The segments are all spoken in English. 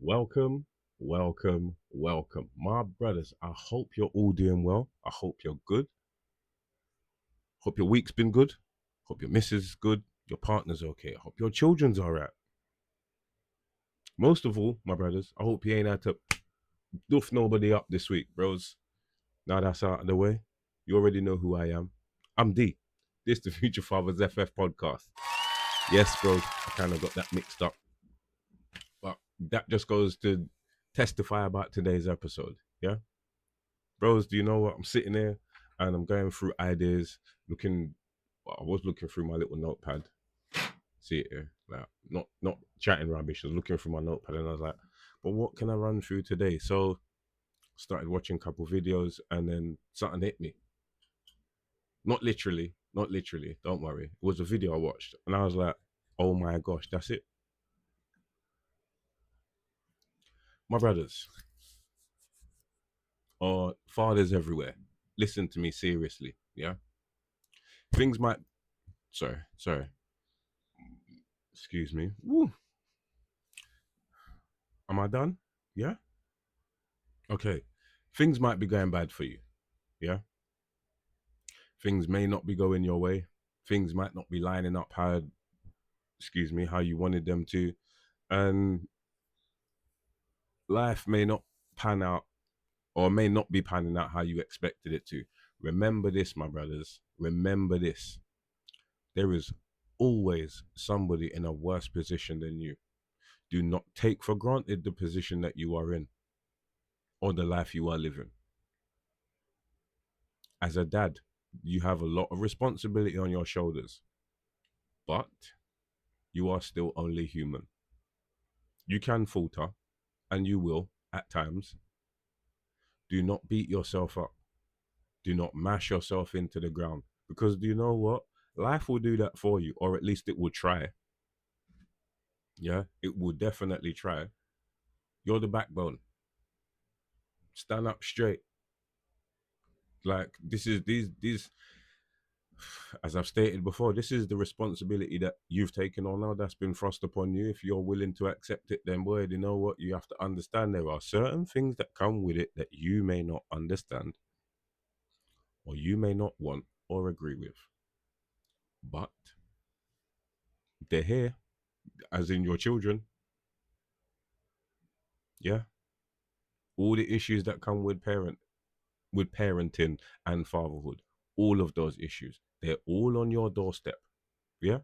Welcome, welcome. My brothers, I hope you're all doing well. I hope you're good. Hope your week's been good. Hope your missus is good. Your partner's okay. I hope your children's all right. Most of all, my brothers, I hope you ain't had to doof nobody up this week, bros. Now that's out of the way, you already know who I am. I'm D. This the Future Fathers FF Podcast. Yes, bros, I kind of got that mixed up. But that just goes to testify about today's episode. Yeah? Bros, do you know what? I'm sitting there and I'm going through ideas, I was looking through my little notepad. See it here, like not chatting rubbish. I was looking through my notepad and I was like, but what can I run through today? So started watching a couple videos and then something hit me. Not literally. Don't worry. It was a video I watched and I was like, oh my gosh, that's it. My brothers or fathers everywhere, listen to me seriously. Yeah, things might. Sorry. Excuse me. Woo. Am I done? Yeah. Okay. Things might be going bad for you. Yeah. Things may not be going your way. Things might not be lining up how you wanted them to, and life may not pan out or may not be panning out how you expected it to. Remember this, my brothers. Remember this. There is always somebody in a worse position than you. Do not take for granted the position that you are in or the life you are living. As a dad, you have a lot of responsibility on your shoulders, but you are still only human. You can falter, and you will at times. Do not beat yourself up. Do not mash yourself into the ground. Because do you know what? Life will do that for you, or at least it will try. Yeah, it will definitely try. You're the backbone. Stand up straight. Like this is these as I've stated before, this is the responsibility that you've taken on now, that's been thrust upon you. If you're willing to accept it, then boy, you know what? You have to understand there are certain things that come with it that you may not understand or you may not want or agree with. But they're here, as in your children. Yeah. All the issues that come with parenting and fatherhood, all of those issues, they're all on your doorstep. Yeah.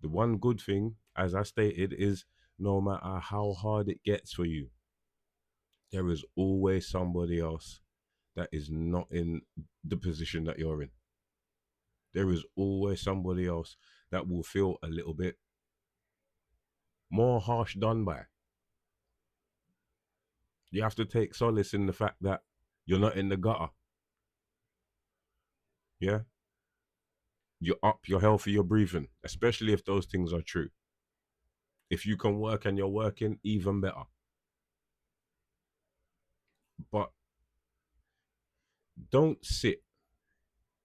The one good thing, as I stated, is no matter how hard it gets for you, there is always somebody else that is not in the position that you're in. There is always somebody else that will feel a little bit more harsh done by. You have to take solace in the fact that you're not in the gutter. Yeah? You're up, you're healthy, you're breathing, especially if those things are true. If you can work and you're working, even better. But don't sit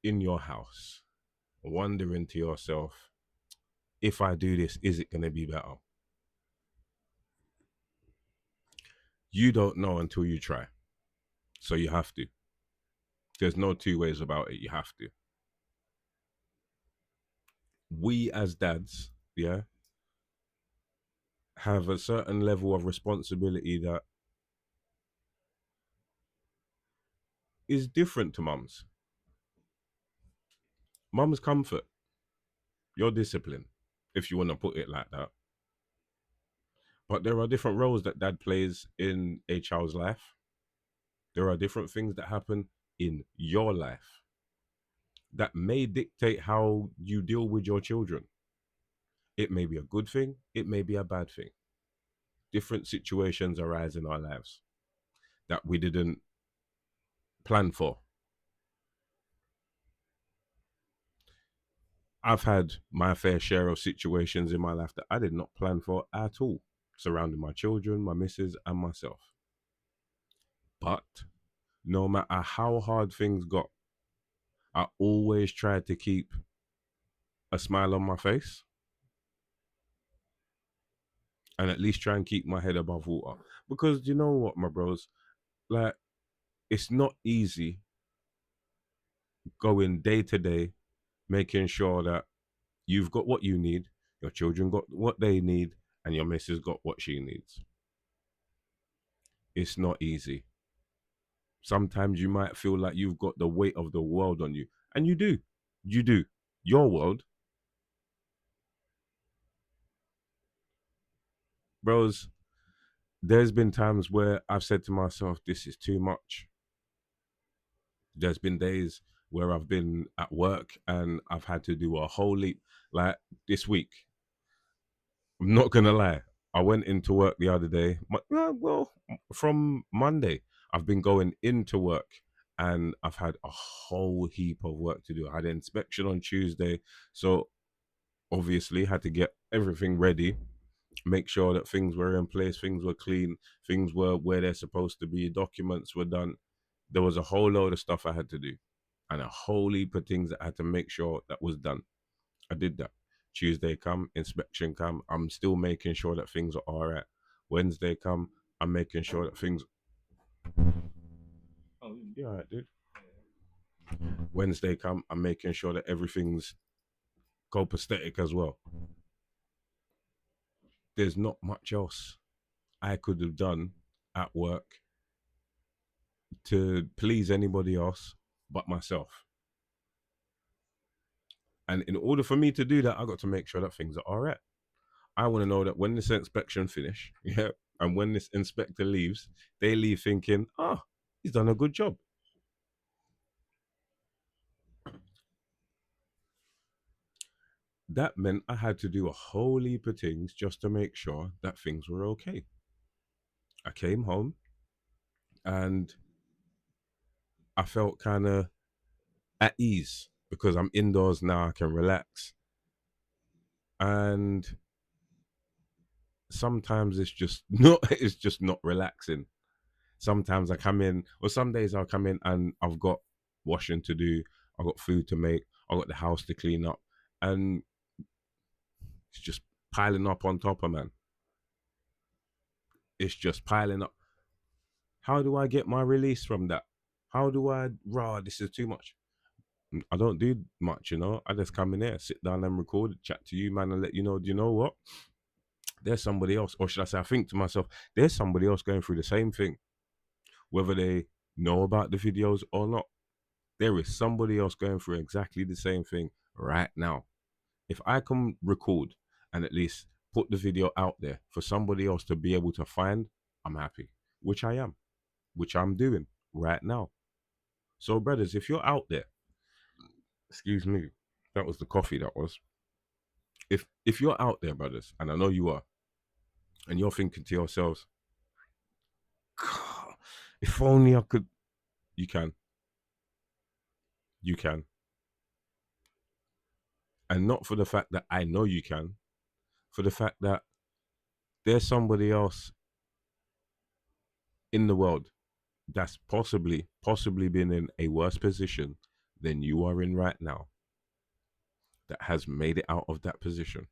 in your house wondering to yourself, if I do this, is it going to be better? You don't know until you try. So you have to. There's no two ways about it. You have to. We as dads, yeah, have a certain level of responsibility that is different to mums. Mum's comfort, your discipline, if you want to put it like that. But there are different roles that dad plays in a child's life. There are different things that happen in your life that may dictate how you deal with your children. It may be a good thing, it may be a bad thing. Different situations arise in our lives that we didn't plan for. I've had my fair share of situations in my life that I did not plan for at all, surrounding my children, my missus, and myself. But no matter how hard things got, I always tried to keep a smile on my face. and at least try and keep my head above water. Because you know what, my bros, like, it's not easy going day to day, making sure that you've got what you need, your children got what they need, and your missus got what she needs. It's not easy. Sometimes you might feel like you've got the weight of the world on you, and you do. You do. Your world, bros. There's been times where I've said to myself, this is too much. There's been days where I've been at work and I've had to do a whole leap. Like this week, I'm not gonna lie. I went into work the other day. Well, from Monday, I've been going into work and I've had a whole heap of work to do. I had an inspection on Tuesday, so obviously had to get everything ready, make sure that things were in place, things were clean, things were where they're supposed to be, documents were done. There was a whole load of stuff I had to do and a whole heap of things that I had to make sure that was done. I did that. Tuesday come, inspection come, I'm still making sure that things are all right. Wednesday come, I'm making sure that things. Oh, yeah, all right, dude. Wednesday come, I'm making sure that everything's copacetic as well. There's not much else I could have done at work to please anybody else but myself. And in order for me to do that, I got to make sure that things are all right. I want to know that when this inspection finish, yeah, and when this inspector leaves, they leave thinking, ah, he's done a good job. That meant I had to do a whole heap of things just to make sure that things were okay. I came home and I felt kind of at ease because I'm indoors now, I can relax. And sometimes it's just not it's just not relaxing. Sometimes I come in, or some days I'll come in and I've got washing to do, I've got food to make, I've got the house to clean up, and it's just piling up on top of man. It's just piling up. How do I get my release from that? How do I, raw, this is too much. I don't do much, you know. I just come in here, sit down and record, chat to you, man, and let you know, do you know what? There's somebody else, or should I say, I think to myself, there's somebody else going through the same thing, whether they know about the videos or not. There is somebody else going through exactly the same thing right now. If I can record and at least put the video out there for somebody else to be able to find, I'm happy, which I am, which I'm doing right now. So, brothers, if you're out there, excuse me, that was the coffee that was. If you're out there, brothers, and I know you are, and you're thinking to yourselves, "God, if only I could," you can, you can, and not for the fact that I know you can, for the fact that there's somebody else in the world that's possibly been in a worse position than you are in right now, that has made it out of that position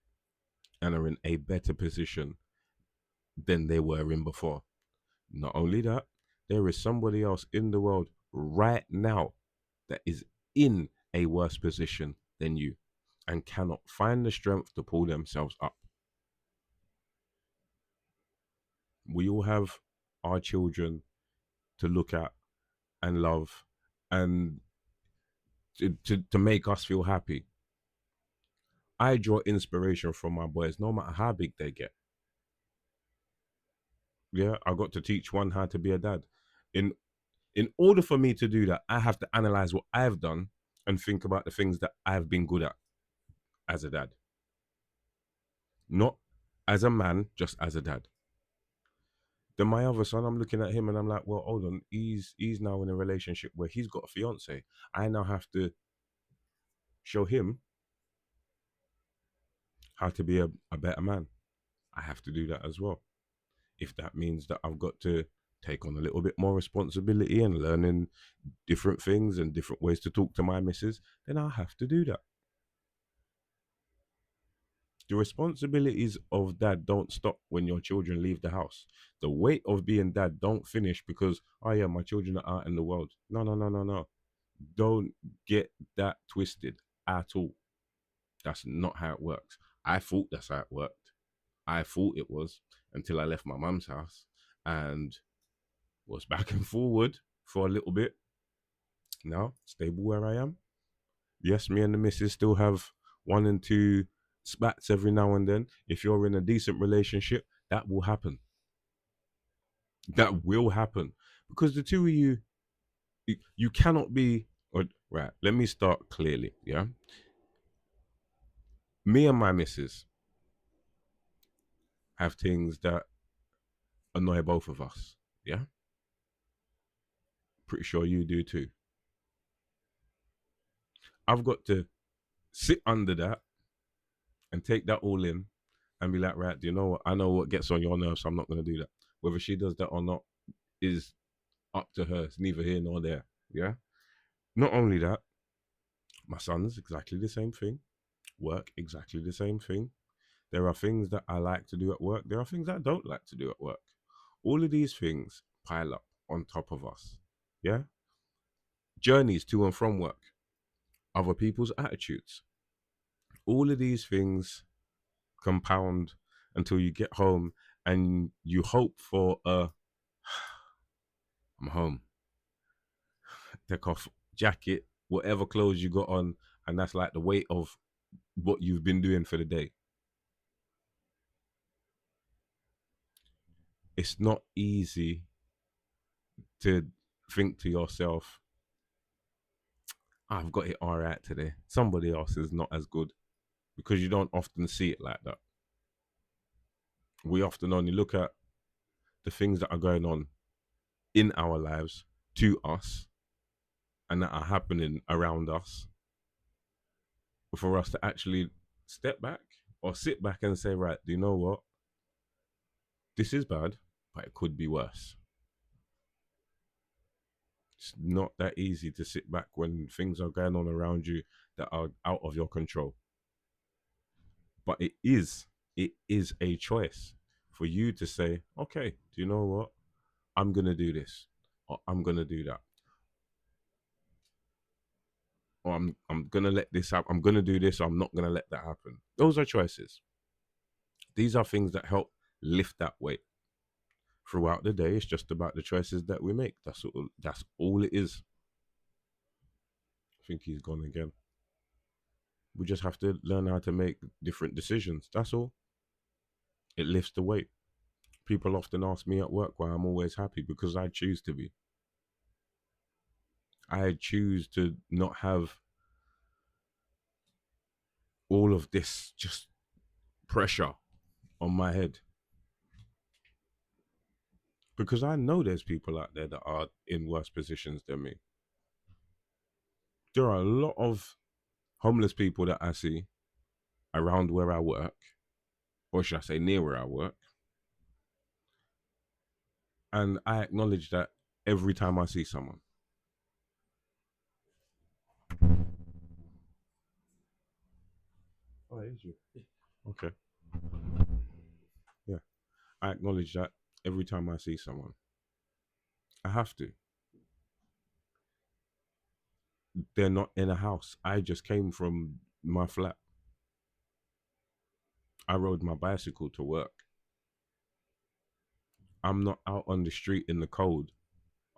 and are in a better position than they were in before. Not only that, there is somebody else in the world right now that is in a worse position than you and cannot find the strength to pull themselves up. We all have our children to look at and love and to make us feel happy. I draw inspiration from my boys, no matter how big they get. Yeah, I got to teach one how to be a dad. In in order for me to do that, I have to analyze what I've done and think about the things that I've been good at as a dad. Not as a man, just as a dad. Then my other son, I'm looking at him and I'm like, well, hold on, he's now in a relationship where he's got a fiance. I now have to show him how to be a better man. I have to do that as well. If that means that I've got to take on a little bit more responsibility and learning different things and different ways to talk to my missus, then I'll have to do that. The responsibilities of dad don't stop when your children leave the house. The weight of being dad don't finish because, oh yeah, my children are out in the world. No, no, no, no, no. Don't get that twisted at all. That's not how it works. I thought that's how it worked. I thought it was until I left my mum's house and was back and forward for a little bit. Now, stable where I am. Yes, me and the missus still have one and two spats every now and then. If you're in a decent relationship, that will happen. That will happen. Because the two of you cannot be, right, let me start clearly, yeah? Me and my missus have things that annoy both of us, yeah? Pretty sure you do too. I've got to sit under that and take that all in and be like, right, do you know what? I know what gets on your nerves, so I'm not going to do that. Whether she does that or not is up to her. It's neither here nor there. Yeah. Not only that, my son's exactly the same thing. Work, exactly the same thing. There are things that I like to do at work. There are things I don't like to do at work. All of these things pile up on top of us. Yeah. Journeys to and from work, other people's attitudes. All of these things compound until you get home and you hope for I'm home. Take off jacket, whatever clothes you got on, and that's like the weight of what you've been doing for the day. It's not easy to think to yourself, I've got it all right today. Somebody else is not as good because you don't often see it like that. We often only look at the things that are going on in our lives to us and that are happening around us for us to actually step back or sit back and say, right, do you know what? This is bad, but it could be worse. It's not that easy to sit back when things are going on around you that are out of your control. But it is a choice for you to say, okay, do you know what? I'm gonna do this, or I'm gonna do that, or I'm gonna let this happen. I'm gonna do this, or I'm not gonna let that happen. Those are choices. These are things that help lift that weight throughout the day. It's just about the choices that we make. That's all it is. I think he's gone again. We just have to learn how to make different decisions. That's all. It lifts the weight. People often ask me at work why I'm always happy because I choose to be. I choose to not have all of this just pressure on my head because I know there's people out there that are in worse positions than me. There are a lot of homeless people that I see around where I work, or should I say near where I work, and I acknowledge that every time I see someone. Oh, it is you. Okay. Yeah. I acknowledge that every time I see someone. I have to. They're not in a house. I just came from my flat. I rode my bicycle to work. I'm not out on the street in the cold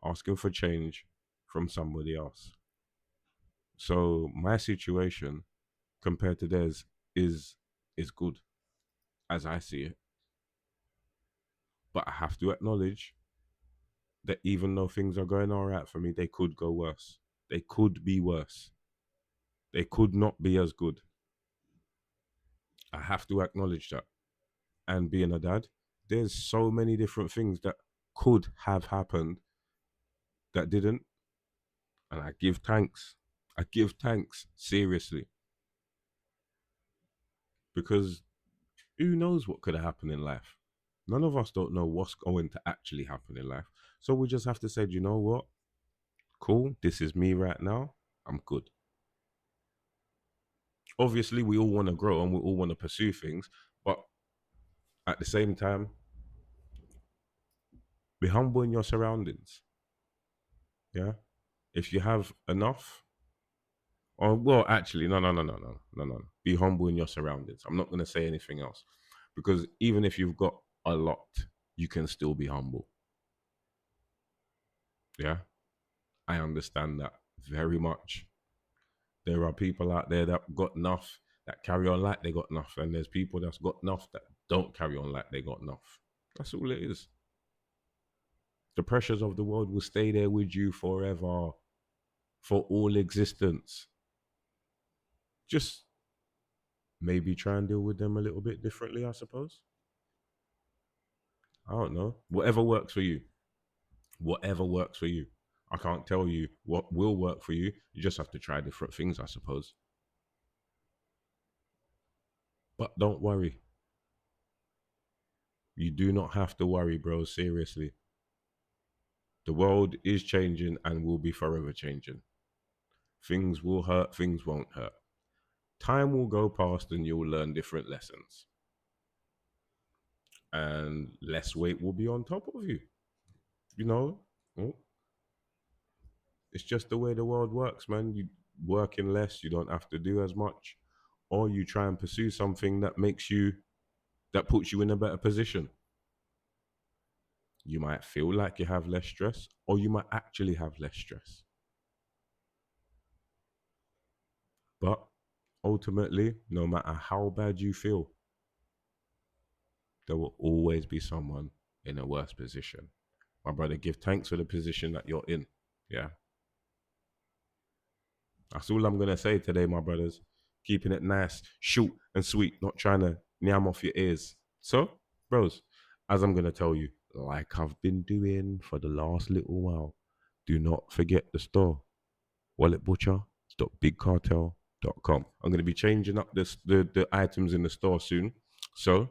asking for change from somebody else. So my situation compared to theirs is is good as I see it. But I have to acknowledge that even though things are going all right for me, they could go worse. They could be worse. They could not be as good. I have to acknowledge that. And being a dad, there's so many different things that could have happened that didn't. And I give thanks. I give thanks, seriously. Because who knows what could have happened in life? None of us don't know what's going to actually happen in life. So we just have to say, you know what? Cool, this is me right now. I'm good. Obviously, we all want to grow and we all want to pursue things, but at the same time, be humble in your surroundings. Yeah. If you have enough, or well, actually, no. Be humble in your surroundings. I'm not going to say anything else because even if you've got a lot, you can still be humble. Yeah. I understand that very much. There are people out there that got enough that carry on like they got enough, and there's people that's got enough that don't carry on like they got enough. That's all it is. The pressures of the world will stay there with you forever, for all existence. Just maybe try and deal with them a little bit differently, I suppose. I don't know. Whatever works for you. Whatever works for you. I can't tell you what will work for you. You just have to try different things, I suppose. But don't worry. You do not have to worry, bro. Seriously. The world is changing and will be forever changing. Things will hurt, things won't hurt. Time will go past and you'll learn different lessons. And less weight will be on top of you. You know, oh, it's just the way the world works, man. You working less, you don't have to do as much, or you try and pursue something that that puts you in a better position. You might feel like you have less stress, or you might actually have less stress. But ultimately, no matter how bad you feel, there will always be someone in a worse position. My brother, give thanks for the position that you're in. Yeah. That's all I'm gonna say today, my brothers. Keeping it nice, short and sweet, not trying to nyam off your ears. So, bros, as I'm gonna tell you, like I've been doing for the last little while, do not forget the store. walletbutcher.bigcartel.com. I'm gonna be changing up the items in the store soon. So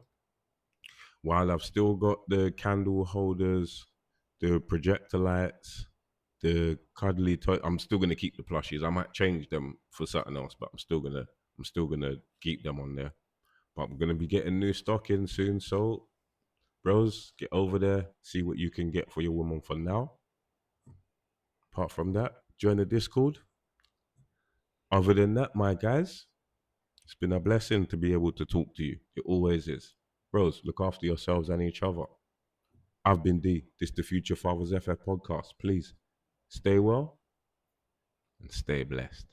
while I've still got the candle holders, the projector lights, the cuddly toy, I'm still gonna keep the plushies. I might change them for something else, but I'm still gonna keep them on there. But I'm gonna be getting new stock in soon. So bros, get over there, see what you can get for your woman for now. Apart from that, join the Discord. Other than that, my guys, it's been a blessing to be able to talk to you. It always is. Bros, look after yourselves and each other. I've been D. This is the Future Fathers FF podcast. Please stay well and stay blessed.